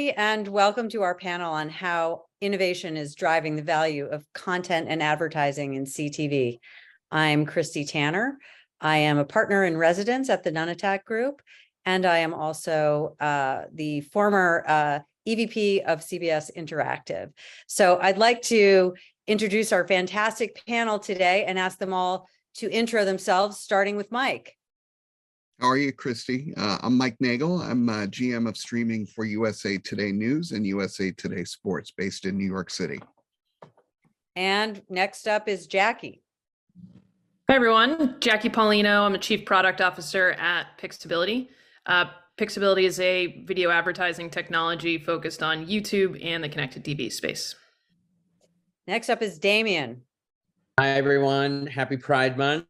everybody, and welcome to our panel on how innovation is driving the value of content and advertising in CTV. I'm Christy Tanner. I am a partner in residence at the Nunatak Group, and I am also the former EVP of CBS Interactive. So I'd like to introduce our fantastic panel today and ask them all to intro themselves, starting with Mike. How are you, Christy? I'm Mike Nagel. I'm GM of streaming for USA Today News and USA Today Sports, based in New York City. And next up is Jackie. Hi, everyone. Jackie Paulino. I'm a Chief Product Officer at Pixability. Pixability is a video advertising technology focused on YouTube and the connected TV space. Next up is Damien. Hi, everyone. Happy Pride Month.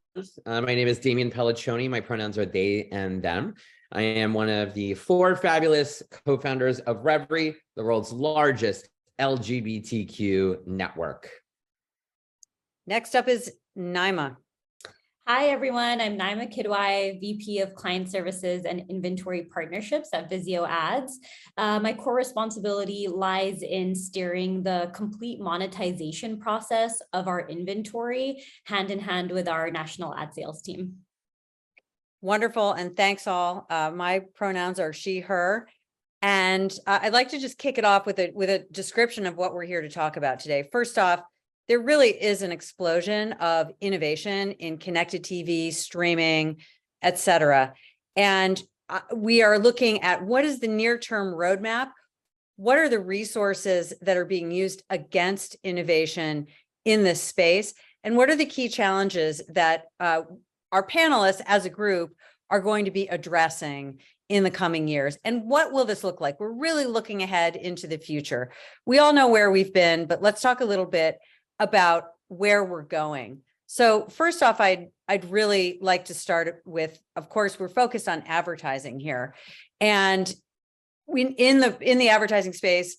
My name is Damien Pelliccioni. My pronouns are they and them. I am one of the 4 fabulous co-founders of Reverie, the world's largest LGBTQ network. Next up is Naima. Hi, everyone. I'm Naima Kidwai, VP of Client Services and Inventory Partnerships at Vizio Ads. My core responsibility lies in steering the complete monetization process of our inventory, hand in hand with our national ad sales team. Wonderful, and thanks all. My pronouns are she, her. And I'd like to just kick it off with a description of what we're here to talk about today. First off, there really is an explosion of innovation in connected TV, streaming, et cetera. And we are looking at what is the near-term roadmap? What are the resources that are being used against innovation in this space? And what are the key challenges that our panelists as a group are going to be addressing in the coming years? And what will this look like? We're really looking ahead into the future. We all know where we've been, but let's talk a little bit about where we're going. So first off, I'd really like to start with, of course, we're focused on advertising here. And in the advertising space,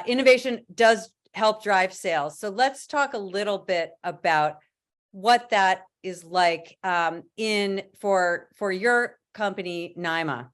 innovation does help drive sales. So let's talk a little bit about what that is like for your company, Naima.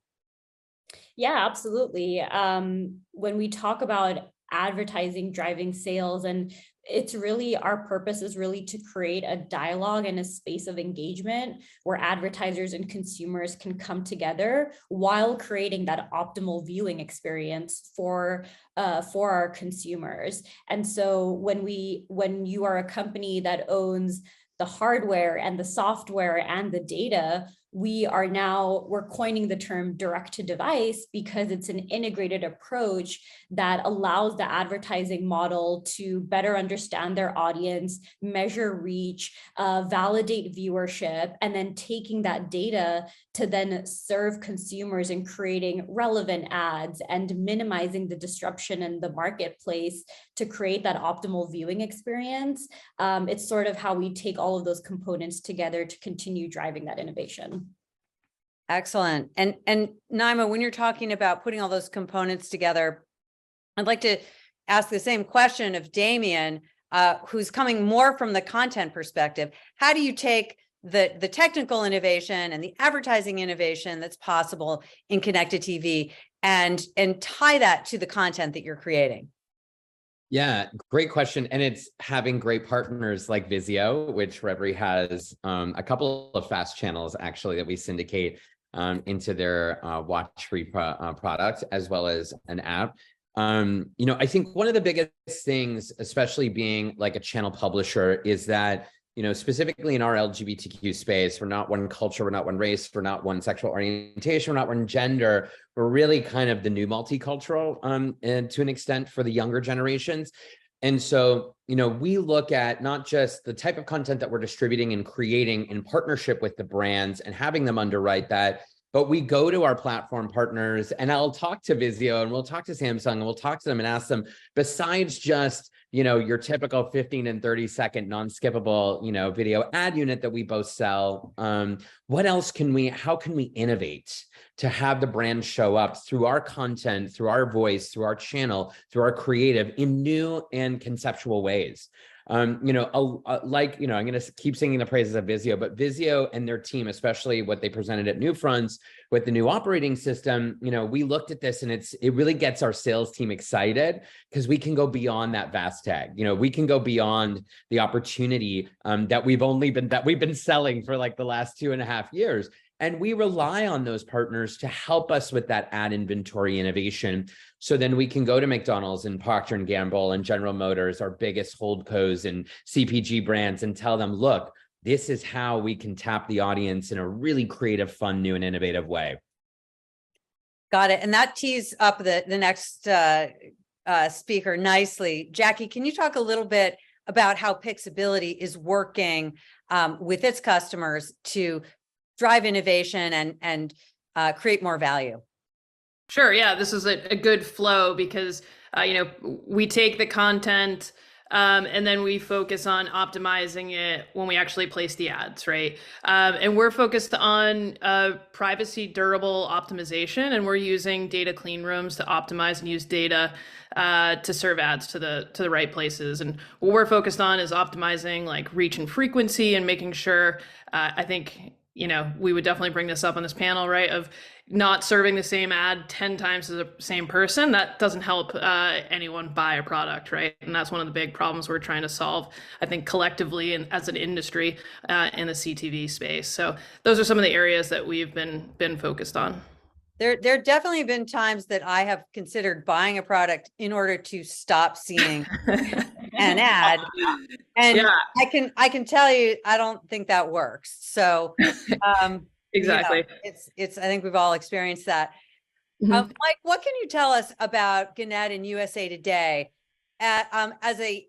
Yeah, absolutely. When we talk about advertising driving sales, and it's really, our purpose is really to create a dialogue and a space of engagement where advertisers and consumers can come together while creating that optimal viewing experience for our consumers. And so when you are a company that owns the hardware and the software and the data, we're coining the term direct to device because it's an integrated approach that allows the advertising model to better understand their audience, measure reach, validate viewership, and then taking that data to then serve consumers and creating relevant ads and minimizing the disruption in the marketplace to create that optimal viewing experience. It's sort of how we take all of those components together to continue driving that innovation. Excellent. And Naima, when you're talking about putting all those components together, I'd like to ask the same question of Damien, who's coming more from the content perspective. How do you take the technical innovation and the advertising innovation that's possible in connected TV and tie that to the content that you're creating? Yeah, great question. And it's having great partners like Vizio, which Reverie has a couple of fast channels actually that we syndicate into their watch-free product, as well as an app. I think one of the biggest things, especially being like a channel publisher, is that, specifically in our LGBTQ space, we're not one culture, we're not one race, we're not one sexual orientation, we're not one gender. We're really kind of the new multicultural and to an extent for the younger generations. And so, we look at not just the type of content that we're distributing and creating in partnership with the brands and having them underwrite that, but we go to our platform partners, and I'll talk to Vizio and we'll talk to Samsung and we'll talk to them and ask them, besides just, your typical 15 and 30-second non-skippable, video ad unit that we both sell, how can we innovate to have the brand show up through our content, through our voice, through our channel, through our creative in new and conceptual ways? I'm going to keep singing the praises of Vizio, but Vizio and their team, especially what they presented at New Fronts, with the new operating system, we looked at this and it really gets our sales team excited because we can go beyond that VAS tag. We can go beyond the opportunity that we've been selling for like the last 2.5 years. And we rely on those partners to help us with that ad inventory innovation. So then we can go to McDonald's and Procter & Gamble and General Motors, our biggest holdcos and CPG brands, and tell them, look, this is how we can tap the audience in a really creative, fun, new, and innovative way. Got it. And that tees up the next speaker nicely. Jackie, can you talk a little bit about how Pixability is working with its customers to drive innovation and create more value? Sure. Yeah, this is a good flow because, we take the content and then we focus on optimizing it when we actually place the ads, right? And we're focused on privacy durable optimization, and we're using data clean rooms to optimize and use data to serve ads to the right places. And what we're focused on is optimizing like reach and frequency and making sure, I think, we would definitely bring this up on this panel, right? Of not serving the same ad 10 times to the same person. That doesn't help anyone buy a product, right? And that's one of the big problems we're trying to solve, I think, collectively and as an industry in the CTV space. So those are some of the areas that we've been focused on. There definitely been times that I have considered buying a product in order to stop seeing an ad. And yeah, I can tell you, I don't think that works. So exactly. It's I think we've all experienced that. Mike, what can you tell us about Gannett and USA Today as a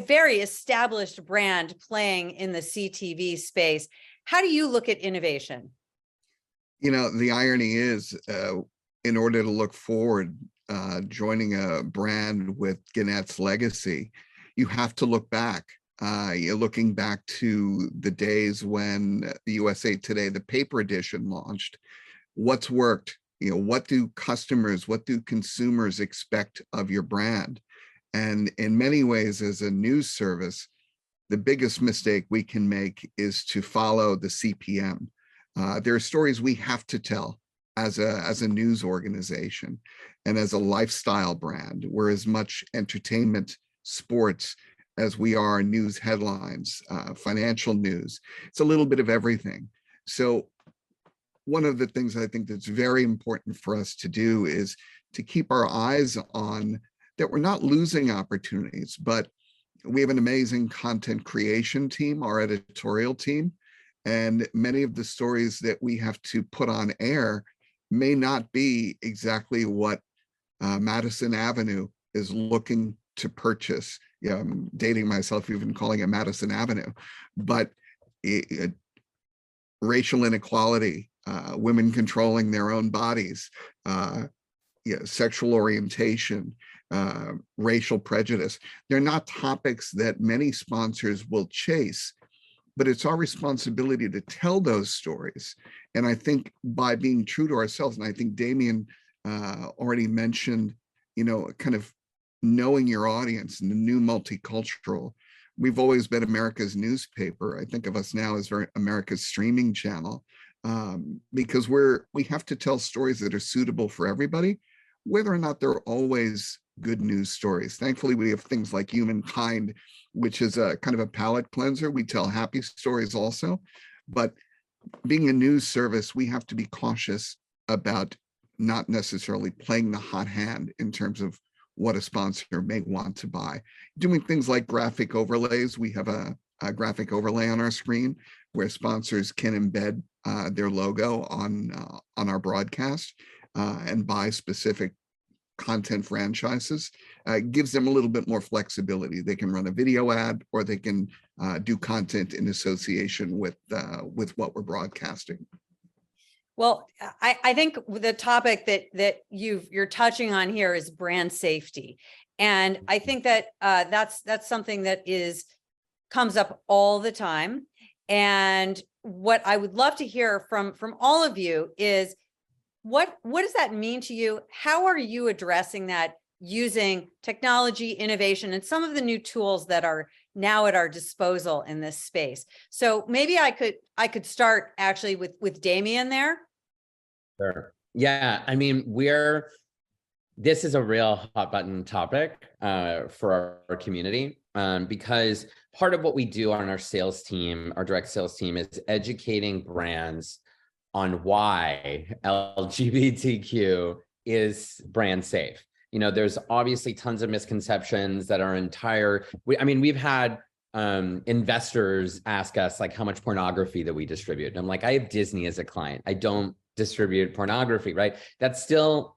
very established brand playing in the CTV space? How do you look at innovation? The irony is, in order to look forward, joining a brand with Gannett's legacy, you have to look back. You're looking back to the days when the USA Today, the paper edition, launched. What's worked? What do consumers expect of your brand? And in many ways, as a news service, the biggest mistake we can make is to follow the CPM. There are stories we have to tell as a news organization and as a lifestyle brand. We're as much entertainment, sports, as we are news headlines, financial news. It's a little bit of everything. So one of the things I think that's very important for us to do is to keep our eyes on that we're not losing opportunities, but we have an amazing content creation team, our editorial team, and many of the stories that we have to put on air may not be exactly what Madison Avenue is looking to purchase. Yeah, I'm dating myself even calling it Madison Avenue, but racial inequality, women controlling their own bodies, sexual orientation, racial prejudice. They're not topics that many sponsors will chase, but it's our responsibility to tell those stories. And I think by being true to ourselves, and I think Damien already mentioned, kind of knowing your audience and the new multicultural. We've always been America's newspaper. I think of us now as America's streaming channel, because we have to tell stories that are suitable for everybody, whether or not they're always good news stories. Thankfully, we have things like Humankind, which is a kind of a palate cleanser. We tell happy stories also, but being a news service, we have to be cautious about not necessarily playing the hot hand in terms of what a sponsor may want to buy. Doing things like graphic overlays. We have a graphic overlay on our screen where sponsors can embed their logo on our broadcast and buy specific content franchises. Gives them a little bit more flexibility. They can run a video ad, or they can do content in association with what we're broadcasting. Well, I think the topic that you're touching on here is brand safety, and I think that that's something that comes up all the time. And what I would love to hear from all of you is what does that mean to you? How are you addressing that using technology, innovation, and some of the new tools that are now at our disposal in this space? So maybe I could start actually with Damien there. Sure. Yeah, I mean, this is a real hot button topic for our community because part of what we do on our sales team, our direct sales team, is educating brands on why LGBTQ is brand safe. You know, there's obviously tons of misconceptions that our we've had investors ask us like how much pornography that we distribute. And I'm like, I have Disney as a client. I don't distribute pornography, right? That's still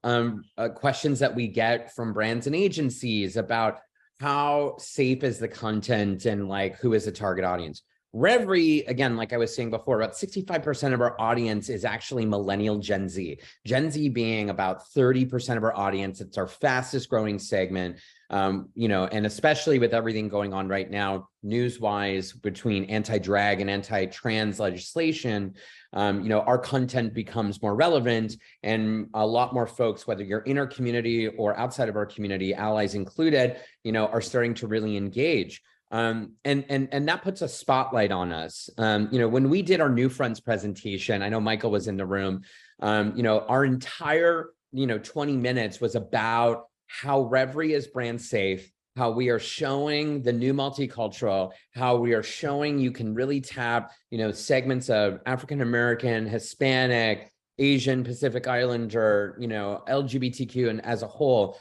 questions that we get from brands and agencies about how safe is the content and like who is the target audience. Reverie, again, like I was saying before, about 65% of our audience is actually millennial Gen Z. Gen Z being about 30% of our audience. It's our fastest growing segment. You know, and especially with everything going on right now, news-wise, between anti-drag and anti-trans legislation, you know, our content becomes more relevant, and a lot more folks, whether you're in our community or outside of our community, allies included, you know, are starting to really engage. And that puts a spotlight on us. You know, when we did our New Friends presentation, I know Michael was in the room, you know, our entire, 20 minutes was about how Reverie is brand safe, how we are showing the new multicultural, how we are showing you can really tap, segments of African-American, Hispanic, Asian, Pacific Islander, LGBTQ, and as a whole,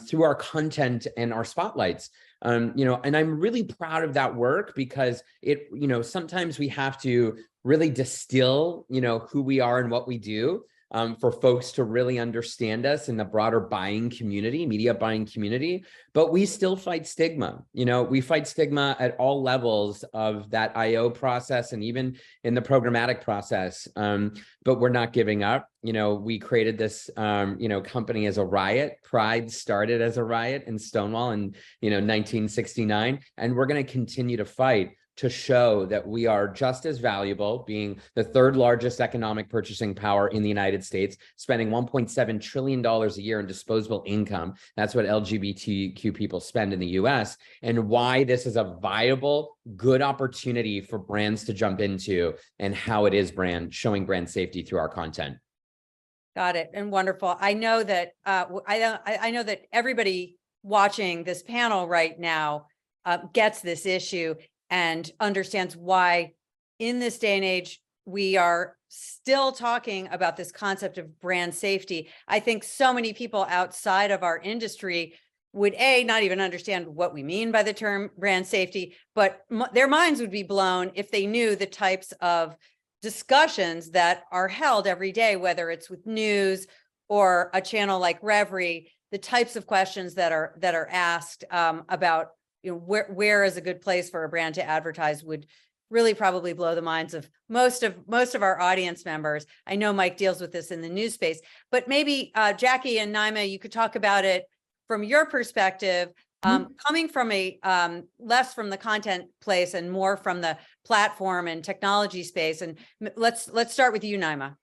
through our content and our spotlights. And I'm really proud of that work because it, sometimes we have to really distill, who we are and what we do, for folks to really understand us in the broader buying community, media buying community. But we still fight stigma. We fight stigma at all levels of that IO process and even in the programmatic process. But we're not giving up. We created this, company as a riot. Pride started as a riot in Stonewall in, 1969. And we're going to continue to fight to show that we are just as valuable, being the third largest economic purchasing power in the United States, spending $1.7 trillion a year in disposable income. That's what LGBTQ people spend in the US, and why this is a viable, good opportunity for brands to jump into, and how it is showing brand safety through our content. Got it. And wonderful. I know that I know that everybody watching this panel right now gets this issue and understands why in this day and age, we are still talking about this concept of brand safety. I think so many people outside of our industry would not even understand what we mean by the term brand safety, but their minds would be blown if they knew the types of discussions that are held every day, whether it's with news or a channel like Reverie, the types of questions that are asked about where is a good place for a brand to advertise would really probably blow the minds of most of our audience members. I know Mike deals with this in the news space, but maybe Jackie and Naima, you could talk about it from your perspective, coming from a less from the content place and more from the platform and technology space. And let's start with you, Naima.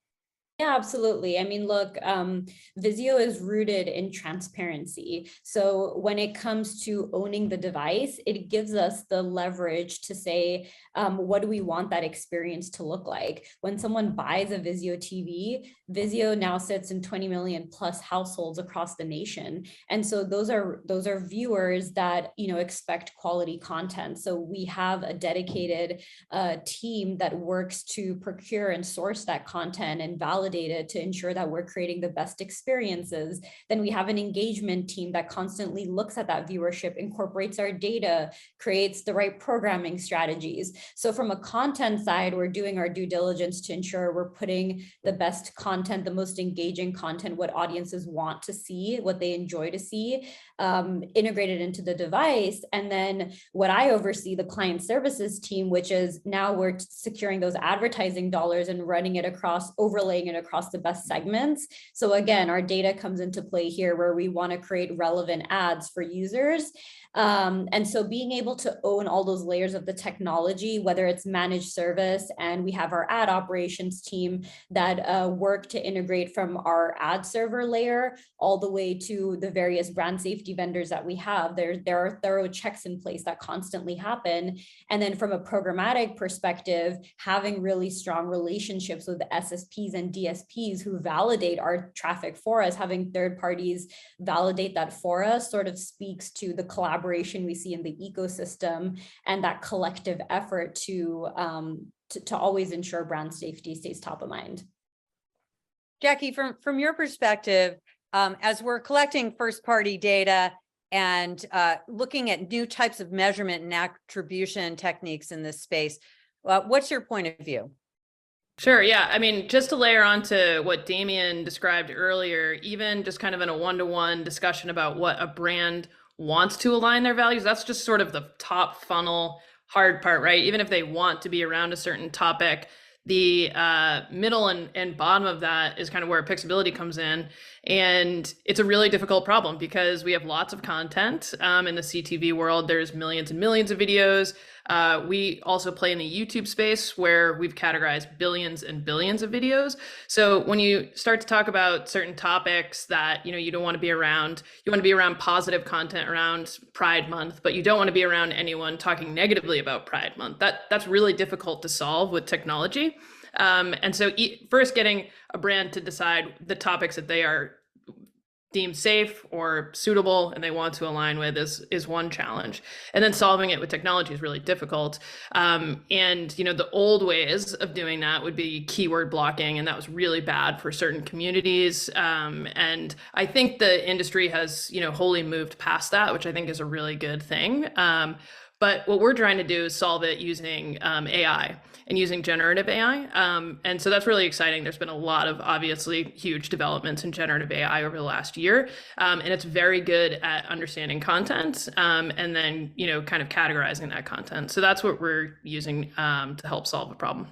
Yeah, absolutely. I mean, look, Vizio is rooted in transparency. So when it comes to owning the device, it gives us the leverage to say, what do we want that experience to look like? When someone buys a Vizio TV, Vizio now sits in 20 million plus households across the nation. And so those are viewers that, expect quality content. So we have a dedicated team that works to procure and source that content and validate it to ensure that we're creating the best experiences. Then we have an engagement team that constantly looks at that viewership, incorporates our data, creates the right programming strategies. So from a content side, we're doing our due diligence to ensure we're putting the best content, the most engaging content, what audiences want to see, what they enjoy to see, integrated into the device. And then what I oversee, the client services team, which is now we're securing those advertising dollars and running it across, overlaying it across the best segments. So again, our data comes into play here where we want to create relevant ads for users. And so being able to own all those layers of the technology, whether it's managed service, and we have our ad operations team that work to integrate from our ad server layer all the way to the various brand safety vendors that we have. There are thorough checks in place that constantly happen. And then from a programmatic perspective, having really strong relationships with the SSPs and DSPs DSPs who validate our traffic for us, having third parties validate that for us sort of speaks to the collaboration we see in the ecosystem and that collective effort to always ensure brand safety stays top of mind. Jackie, from your perspective, as we're collecting first-party data and looking at new types of measurement and attribution techniques in this space, what's your point of view? Sure. Yeah. I mean, just to layer on to what Damien described earlier, even just kind of in a one-to-one discussion about what a brand wants to align their values, that's just sort of the top funnel hard part, right? Even if they want to be around a certain topic, the middle and bottom of that is kind of where Pixability comes in. And it's a really difficult problem because we have lots of content in the CTV world. There's millions and millions of videos. We also play in the YouTube space where we've categorized billions and billions of videos. So when you start to talk about certain topics that you don't want to be around, you want to be around positive content around Pride Month, but you don't want to be around anyone talking negatively about Pride Month. That's really difficult to solve with technology. And so first getting a brand to decide the topics that they are deemed safe or suitable and they want to align with is one challenge. And then solving it with technology is really difficult. And the old ways of doing that would be keyword blocking, and that was really bad for certain communities. And I think the industry has wholly moved past that, which I think is a really good thing. But what we're trying to do is solve it using AI and using generative AI. And so that's really exciting. There's been a lot of obviously huge developments in generative AI over the last year. And it's very good at understanding content and then, kind of categorizing that content. So that's what we're using to help solve the problem.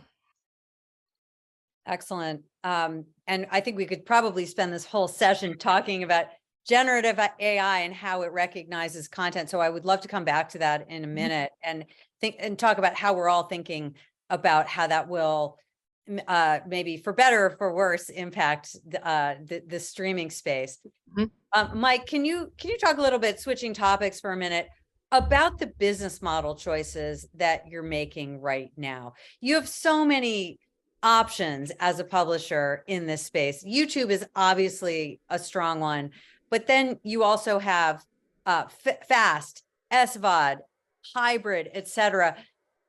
Excellent. And I think we could probably spend this whole session talking about generative AI and how it recognizes content. So I would love to come back to that in a minute and talk about how we're all thinking about how that will maybe for better or for worse impact the streaming space. Mm-hmm. Mike, can you talk a little bit, switching topics for a minute, about the business model choices that you're making right now? You have so many options as a publisher in this space. YouTube is obviously a strong one, but then you also have FAST, SVOD, hybrid, etc.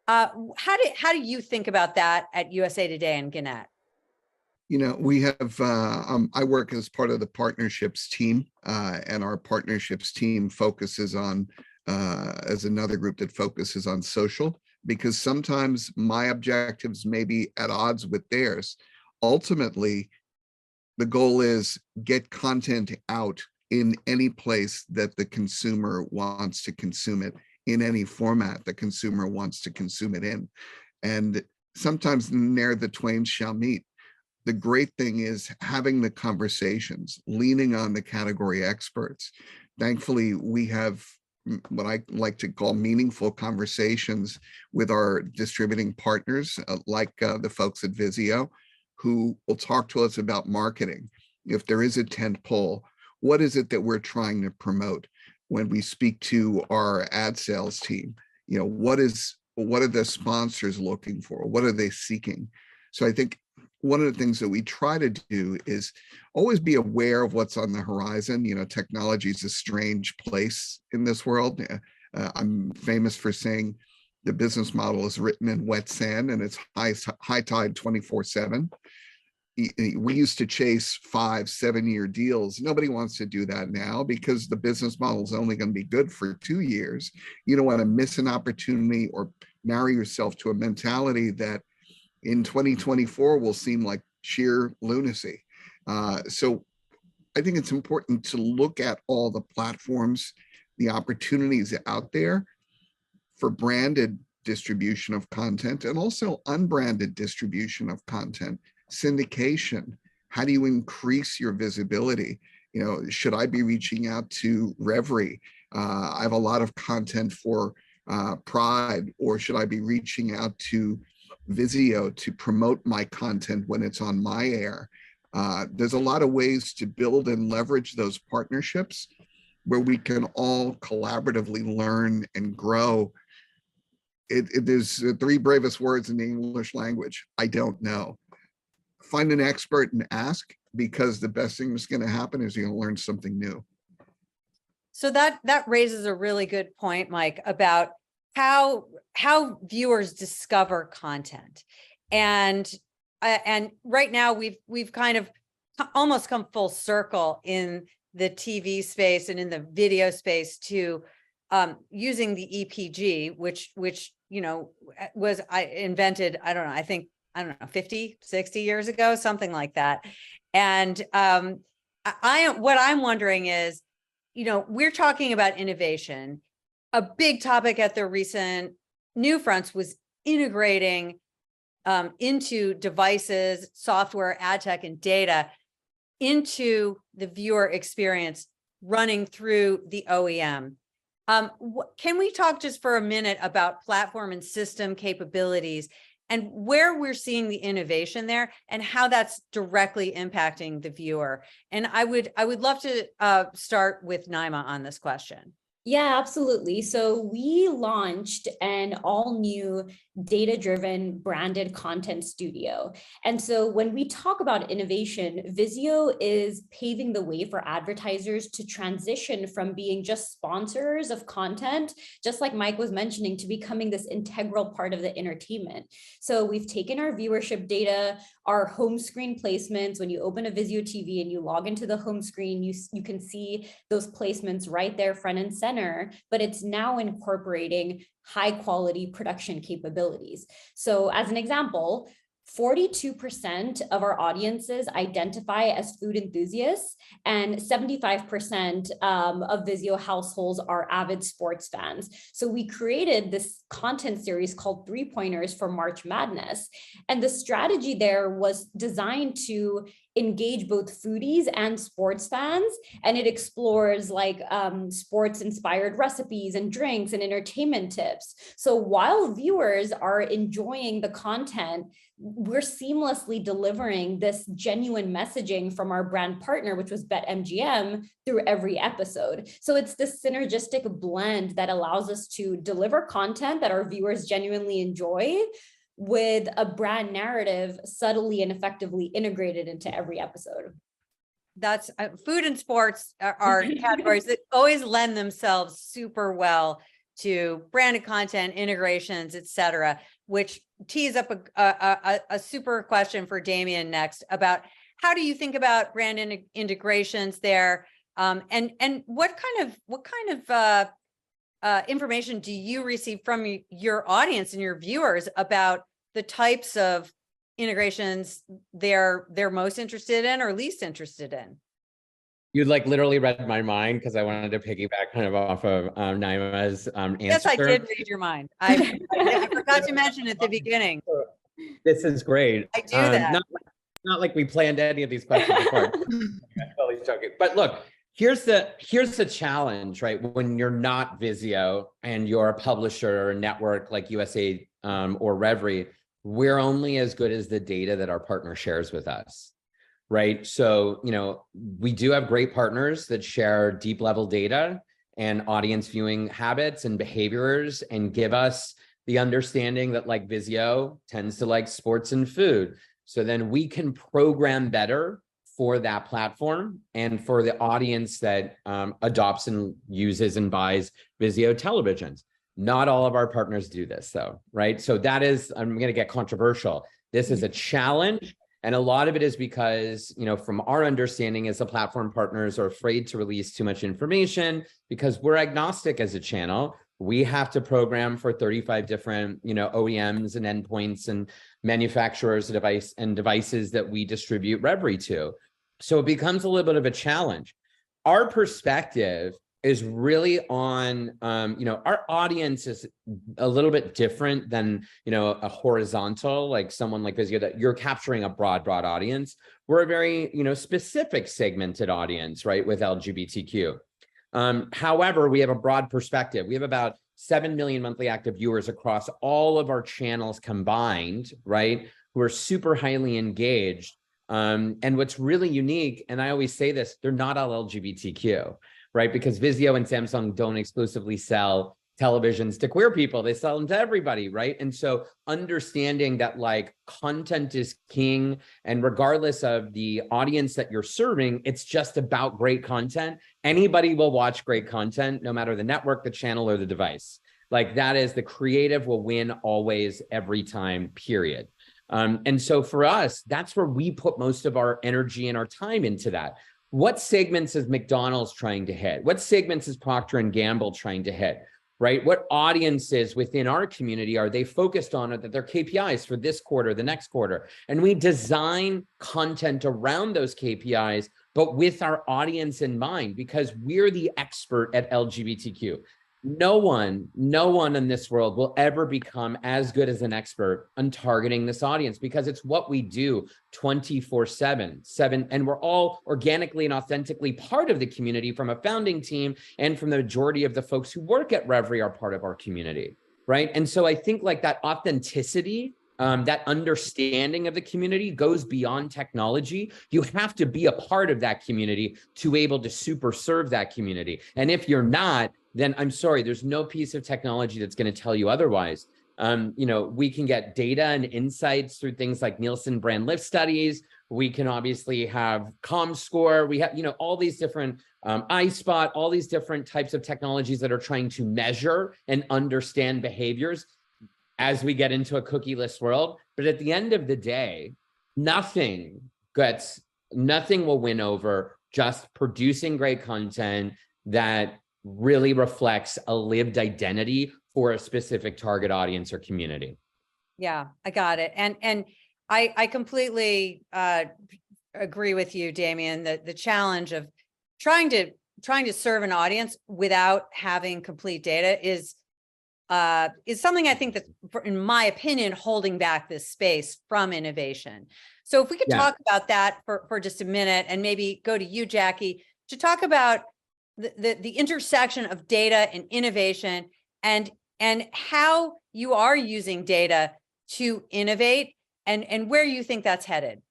How do you think about that at USA Today and Gannett? We have, I work as part of the partnerships team, and our partnerships team focuses on, as another group that focuses on social, because sometimes my objectives may be at odds with theirs. Ultimately, the goal is get content out in any place that the consumer wants to consume it, in any format the consumer wants to consume it in. And sometimes ne'er the twain shall meet. The great thing is having the conversations, leaning on the category experts. Thankfully, we have what I like to call meaningful conversations with our distributing partners, like the folks at Vizio, who will talk to us about marketing. If there is a tent pole, what is it that we're trying to promote? When we speak to our ad sales team, what are the sponsors looking for? What are they seeking? So I think one of the things that we try to do is always be aware of what's on the horizon. Technology is a strange place in this world. I'm famous for saying the business model is written in wet sand and it's high tide 24/7. We used to chase 5-7 year deals. Nobody wants to do that now because the business model is only going to be good for 2 years. You don't want to miss an opportunity or marry yourself to a mentality that in 2024 will seem like sheer lunacy. So I think it's important to look at all the platforms, the opportunities out there for branded distribution of content and also unbranded distribution of content. Syndication, how do you increase your visibility? Should I be reaching out to Reverie? I have a lot of content for Pride, or should I be reaching out to Vizio to promote my content when it's on my air? There's a lot of ways to build and leverage those partnerships where we can all collaboratively learn and grow. There's the 3 bravest words in the English language: I don't know. find an expert and ask, because the best thing that's going to happen is you're going to learn something new. So that raises a really good point, Mike, about how viewers discover content. And right now we've kind of almost come full circle in the TV space and in the video space to using the EPG, which was invented, I don't know, 50, 60 years ago, something like that. And what I'm wondering is, we're talking about innovation. A big topic at the recent NewFronts was integrating into devices, software, ad tech, and data into the viewer experience running through the OEM. Can we talk just for a minute about platform and system capabilities and where we're seeing the innovation there and how that's directly impacting the viewer? And I would love to start with Naima on this question. Yeah, absolutely. So we launched an all-new data-driven branded content studio. And so when we talk about innovation, Vizio is paving the way for advertisers to transition from being just sponsors of content, just like Mike was mentioning, to becoming this integral part of the entertainment. So we've taken our viewership data, our home screen placements. When you open a Vizio TV and you log into the home screen, you can see those placements right there front and center, but it's now incorporating high quality production capabilities. So as an example, 42% of our audiences identify as food enthusiasts, and 75% of Vizio households are avid sports fans. So we created this content series called 3-Pointers for March Madness. And the strategy there was designed to engage both foodies and sports fans. And it explores like sports inspired recipes and drinks and entertainment tips. So while viewers are enjoying the content, we're seamlessly delivering this genuine messaging from our brand partner, which was BetMGM, through every episode. So it's this synergistic blend that allows us to deliver content that our viewers genuinely enjoy with a brand narrative subtly and effectively integrated into every episode. That's food and sports are categories that always lend themselves super well to branded content, integrations, et cetera, which tees up a super question for Damien next about how do you think about brand integrations there, and what kind of information do you receive from your audience and your viewers about the types of integrations they're most interested in or least interested in? You like literally read my mind because I wanted to piggyback kind of off of Naima's answer. Yes, I did read your mind. I forgot to mention at the beginning. This is great. I do that. Not like we planned any of these questions before. I'm totally joking. But look, here's the challenge, right? When you're not Vizio and you're a publisher or a network like USA or Revry, we're only as good as the data that our partner shares with us. Right. So, we do have great partners that share deep level data and audience viewing habits and behaviors and give us the understanding that like Vizio tends to like sports and food. So then we can program better for that platform and for the audience that adopts and uses and buys Vizio televisions. Not all of our partners do this though, right? So that is, I'm going to get controversial. This is a challenge. And a lot of it is because, from our understanding is the platform partners are afraid to release too much information because we're agnostic as a channel. We have to program for 35 different, OEMs and endpoints and manufacturers and devices that we distribute Revry to. So it becomes a little bit of a challenge. Our perspective is really on, our audience is a little bit different than, a horizontal, like someone like Vizio that you're capturing a broad audience. We're a very, specific segmented audience, right? With LGBTQ. However, we have a broad perspective. We have about 7 million monthly active viewers across all of our channels combined, right? Who are super highly engaged. And what's really unique, and I always say this, they're not all LGBTQ. Right? Because Vizio and Samsung don't exclusively sell televisions to queer people. They sell them to everybody, right? And so understanding that like content is king, and regardless of the audience that you're serving, it's just about great content. Anybody will watch great content, no matter the network, the channel, or the device. Like that is the creative will win always, every time, period. And so for us, that's where we put most of our energy and our time into that. What segments is McDonald's trying to hit? What segments is Procter & Gamble trying to hit? Right? What audiences within our community are they focused on, or that their KPIs for this quarter, the next quarter? And we design content around those KPIs, but with our audience in mind, because we're the expert at LGBTQ. No one in this world will ever become as good as an expert on targeting this audience, because it's what we do 24/7, and we're all organically and authentically part of the community, from a founding team and from the majority of the folks who work at Reverie are part of our community, right? And so I think like that authenticity, that understanding of the community goes beyond technology. You have to be a part of that community to be able to super serve that community. And if you're not, then I'm sorry, there's no piece of technology that's going to tell you otherwise. We can get data and insights through things like Nielsen brand lift studies. We can obviously have ComScore. We have, all these different iSpot, all these different types of technologies that are trying to measure and understand behaviors as we get into a cookieless world. But at the end of the day, nothing will win over just producing great content that really reflects a lived identity for a specific target audience or community. Yeah, I got it. And I completely agree with you, Damien, that the challenge of trying to serve an audience without having complete data is something I think that, in my opinion, holding back this space from innovation. So if we could talk about that for just a minute, and maybe go to you, Jackie, to talk about the intersection of data and innovation, and how you are using data to innovate, and where you think that's headed.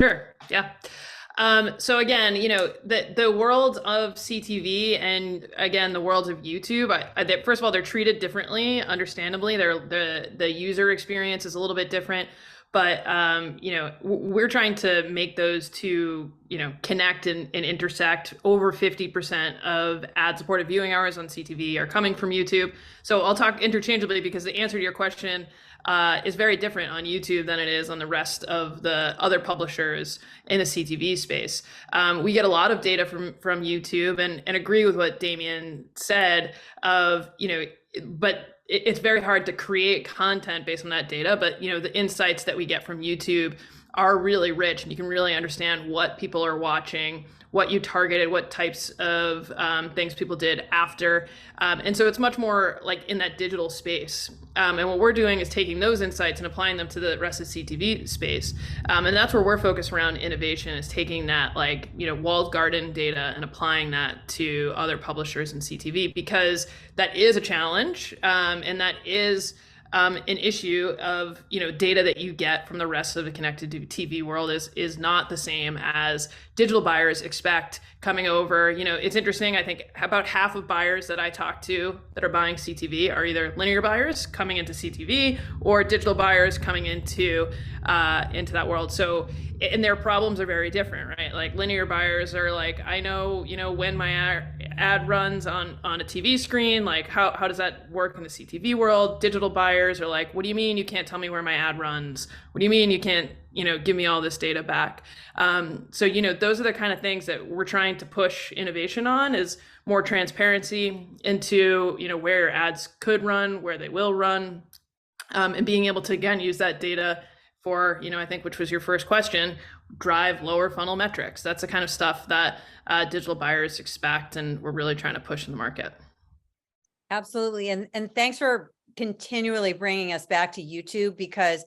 Sure. Yeah. So again, the world of CTV, and again, the world of YouTube, first of all, they're treated differently, understandably. The user experience is a little bit different, but we're trying to make those two, connect and intersect. Over 50% of ad-supported viewing hours on CTV are coming from YouTube. So I'll talk interchangeably, because the answer to your question is very different on YouTube than it is on the rest of the other publishers in the CTV space. We get a lot of data from YouTube, and agree with what Damien said but it's very hard to create content based on that data. But the insights that we get from YouTube are really rich, and you can really understand what people are watching, what you targeted, what types of things people did after. And so it's much more like in that digital space. And what we're doing is taking those insights and applying them to the rest of CTV space. And that's where we're focused around innovation, is taking that walled garden data and applying that to other publishers in CTV, because that is a challenge. And that is an issue of, data that you get from the rest of the connected TV world is not the same as digital buyers expect coming over. It's interesting. I think about half of buyers that I talk to that are buying CTV are either linear buyers coming into CTV, or digital buyers coming into that world. So, and their problems are very different, right? Like linear buyers are like, I know, when my ad runs on a TV screen, like how does that work in the CTV world? Digital buyers are like, what do you mean you can't tell me where my ad runs? What do you mean you can't, give me all this data back? So, those are the kind of things that we're trying to push innovation on, is more transparency into, where your ads could run, where they will run, and being able to, again, use that data for, I think, which was your first question, drive lower funnel metrics. That's the kind of stuff that digital buyers expect, and we're really trying to push in the market. Absolutely. And thanks for continually bringing us back to YouTube, because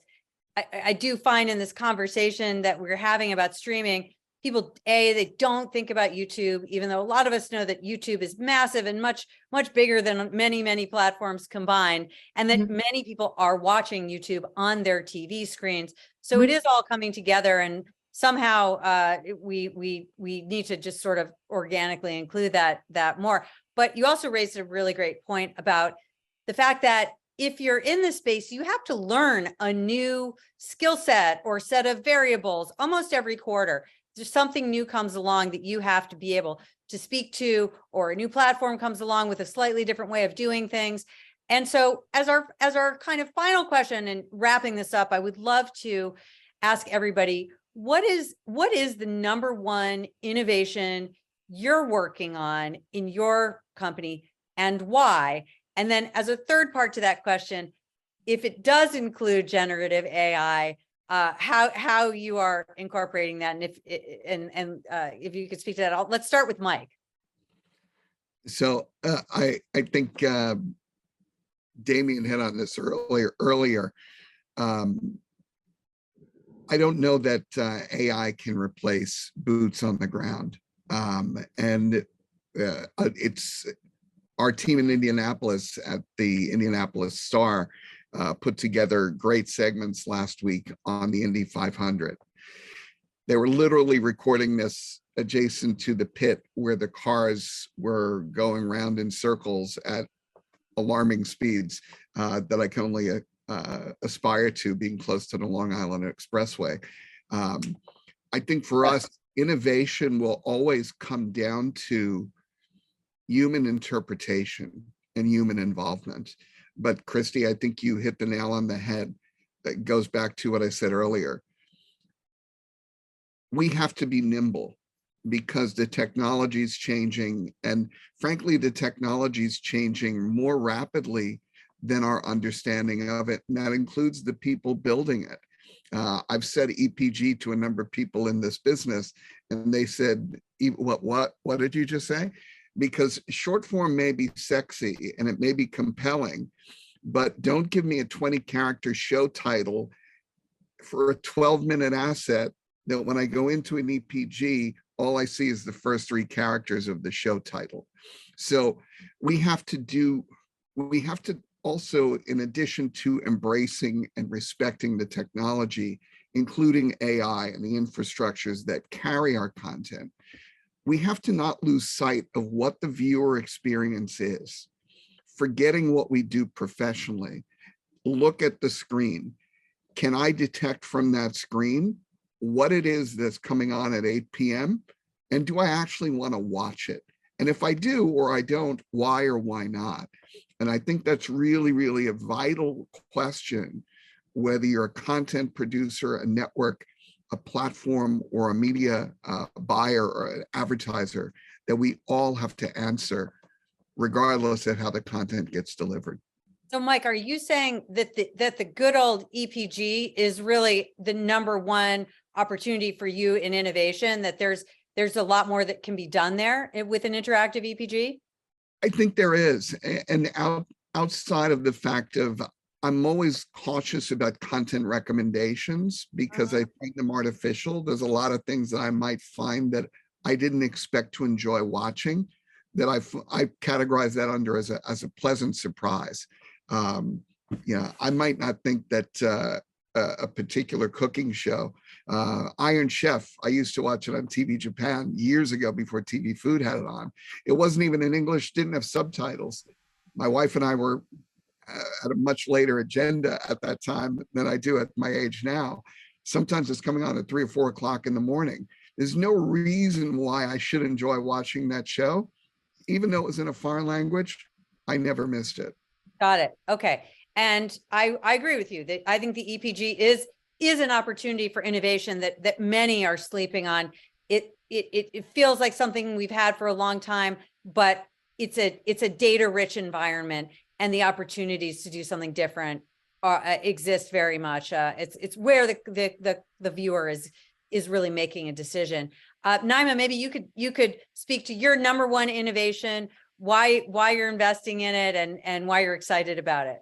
I do find in this conversation that we're having about streaming, people, they don't think about YouTube, even though a lot of us know that YouTube is massive and much, much bigger than many, many platforms combined, and that many people are watching YouTube on their TV screens. So it is all coming together, and somehow we need to just sort of organically include that more. But you also raised a really great point about the fact that if you're in this space, you have to learn a new skill set or set of variables almost every quarter. There's something new comes along that you have to be able to speak to, or a new platform comes along with a slightly different way of doing things. And so as our kind of final question and wrapping this up, I would love to ask everybody, what is the number one innovation you're working on in your company and why? And then as a third part to that question, if it does include generative AI, how you are incorporating that, and if you could speak to that, let's start with Mike. So I think Damien hit on this earlier. I don't know that AI can replace boots on the ground, and it's our team in Indianapolis at the Indianapolis Star put together great segments last week on the Indy 500. They were literally recording this adjacent to the pit where the cars were going round in circles at alarming speeds that I can only aspire to, being close to the Long Island Expressway. I think for us, innovation will always come down to human interpretation and human involvement. But Christy, I think you hit the nail on the head. That goes back to what I said earlier. We have to be nimble because the technology is changing, and frankly, the technology is changing more rapidly than our understanding of it, and that includes the people building it. I've said EPG to a number of people in this business, and they said, what did you just say? Because short form may be sexy and it may be compelling, but don't give me a 20-character show title for a 12-minute asset that when I go into an EPG, all I see is the first 3 characters of the show title. So we have to also, in addition to embracing and respecting the technology, including AI and the infrastructures that carry our content, we have to not lose sight of what the viewer experience is. Forgetting what we do professionally, look at the screen. Can I detect from that screen what it is that's coming on at 8 p.m.? And do I actually want to watch it? And if I do or I don't, why or why not? And I think that's really, really a vital question, whether you're a content producer, a network, a platform, or a media buyer or an advertiser, that we all have to answer, regardless of how the content gets delivered. So Mike, are you saying that the good old EPG is really the number one opportunity for you in innovation, that there's a lot more that can be done there with an interactive EPG? I think there is. And outside of the fact of, I'm always cautious about content recommendations because I find them artificial. There's a lot of things that I might find that I didn't expect to enjoy watching, that I categorize that under as a pleasant surprise. Yeah, I might not think that a particular cooking show, Iron Chef, I used to watch it on TV Japan years ago before TV Food had it on. It wasn't even in English, didn't have subtitles. My wife and I were at a much later agenda at that time than I do at my age now. Sometimes it's coming on at 3 or 4 o'clock in the morning. There's no reason why I should enjoy watching that show. Even though it was in a foreign language, I never missed it. Got it. Okay. And I agree with you that I think the EPG is an opportunity for innovation that many are sleeping on. It feels like something we've had for a long time, but it's a data rich environment, and the opportunities to do something different exist very much. It's where the viewer is really making a decision. Naima, maybe you could speak to your number one innovation, why you're investing in it, and why you're excited about it.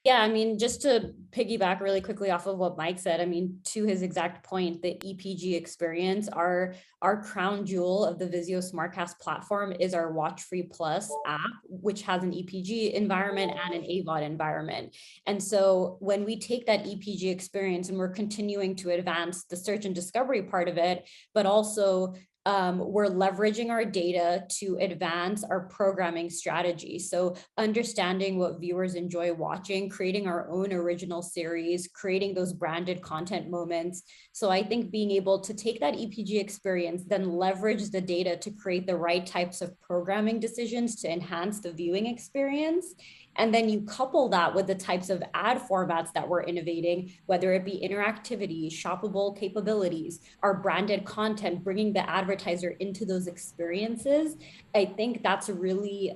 Yeah, I mean, just to piggyback really quickly off of what Mike said, I mean, to his exact point, the EPG experience, our crown jewel of the Vizio SmartCast platform is our Watch Free Plus app, which has an EPG environment and an AVOD environment. And so when we take that EPG experience and we're continuing to advance the search and discovery part of it, but also we're leveraging our data to advance our programming strategy. So understanding what viewers enjoy watching, creating our own original series, creating those branded content moments. So I think being able to take that EPG experience, then leverage the data to create the right types of programming decisions to enhance the viewing experience. And then you couple that with the types of ad formats that we're innovating, whether it be interactivity, shoppable capabilities, our branded content, bringing the advertiser into those experiences. I think that's really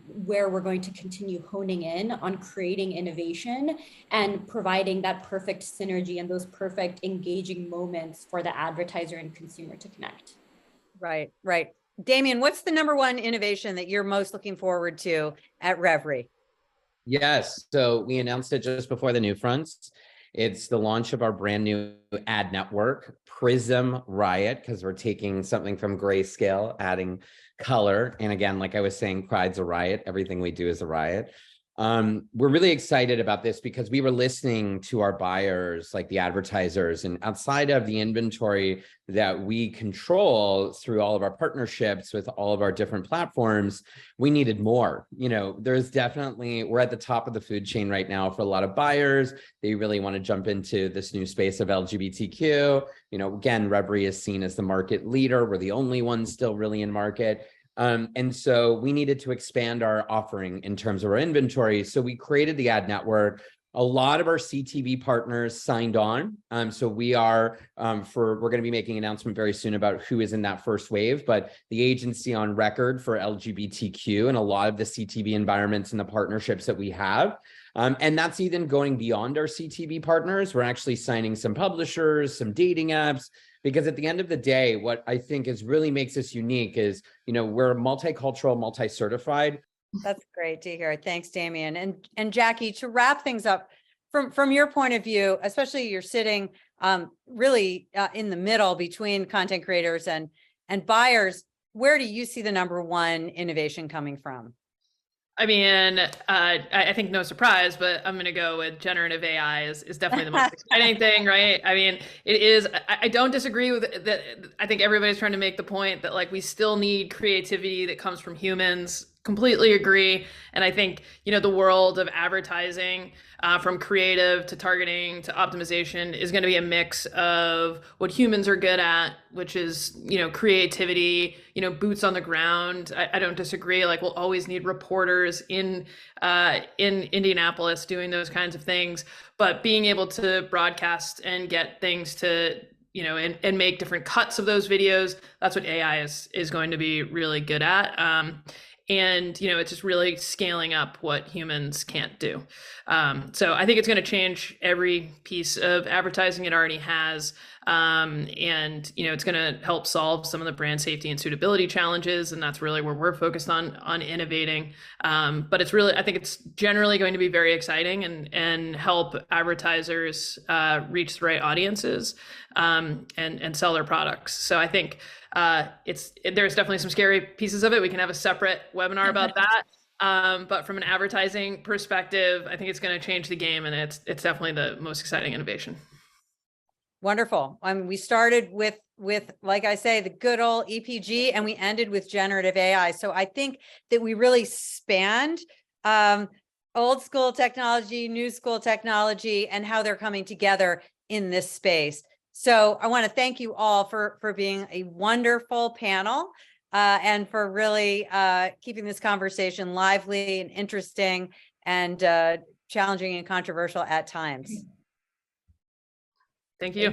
where we're going to continue honing in on creating innovation and providing that perfect synergy and those perfect engaging moments for the advertiser and consumer to connect. Right, right. Damien, what's the number one innovation that you're most looking forward to at Reverie? Yes, so we announced it just before the new fronts. It's the launch of our brand new ad network, Prism Riot, because we're taking something from Grayscale, adding color. And again, like I was saying, Pride's a riot. Everything we do is a riot. We're really excited about this because we were listening to our buyers, like the advertisers, and outside of the inventory that we control through all of our partnerships with all of our different platforms, we needed more. You know, there's definitely, we're at the top of the food chain right now for a lot of buyers. They really want to jump into this new space of LGBTQ. You know, again, Reverie is seen as the market leader. We're the only ones still really in market. And so we needed to expand our offering in terms of our inventory. So we created the ad network. A lot of our CTV partners signed on. So we are, we're going to be making an announcement very soon about who is in that first wave, but the agency on record for LGBTQ and a lot of the CTV environments and the partnerships that we have. And that's even going beyond our CTV partners. We're actually signing some publishers, some dating apps, because at the end of the day, what I think is really makes us unique is, you know, we're multicultural, multi-certified. That's great to hear. Thanks, Damien. And Jackie, to wrap things up, from your point of view, especially you're sitting really in the middle between content creators and buyers, where do you see the number one innovation coming from? I mean, I think no surprise, but I'm going to go with generative AI is definitely the most exciting thing, right? I mean, it is, I don't disagree with that. I think everybody's trying to make the point that like we still need creativity that comes from humans. Completely agree. And I think, you know, the world of advertising, from creative to targeting to optimization is going to be a mix of what humans are good at, which is, you know, creativity, you know, boots on the ground. I don't disagree. Like we'll always need reporters in Indianapolis doing those kinds of things, but being able to broadcast and get things to, you know, and make different cuts of those videos, that's what AI is going to be really good at. And, you know, it's just really scaling up what humans can't do. So I think it's going to change every piece of advertising it already has. And, you know, it's going to help solve some of the brand safety and suitability challenges. And that's really where we're focused on innovating. But it's really, I think it's generally going to be very exciting and help advertisers reach the right audiences and sell their products. So I think there's definitely some scary pieces of it. We can have a separate webinar about that. But from an advertising perspective, I think it's going to change the game, and it's definitely the most exciting innovation. Wonderful. We started with, like I say, the good old EPG, and we ended with generative AI. So I think that we really spanned old school technology, new school technology, and how they're coming together in this space. So I want to thank you all for being a wonderful panel and for really keeping this conversation lively and interesting and challenging and controversial at times. Thank you.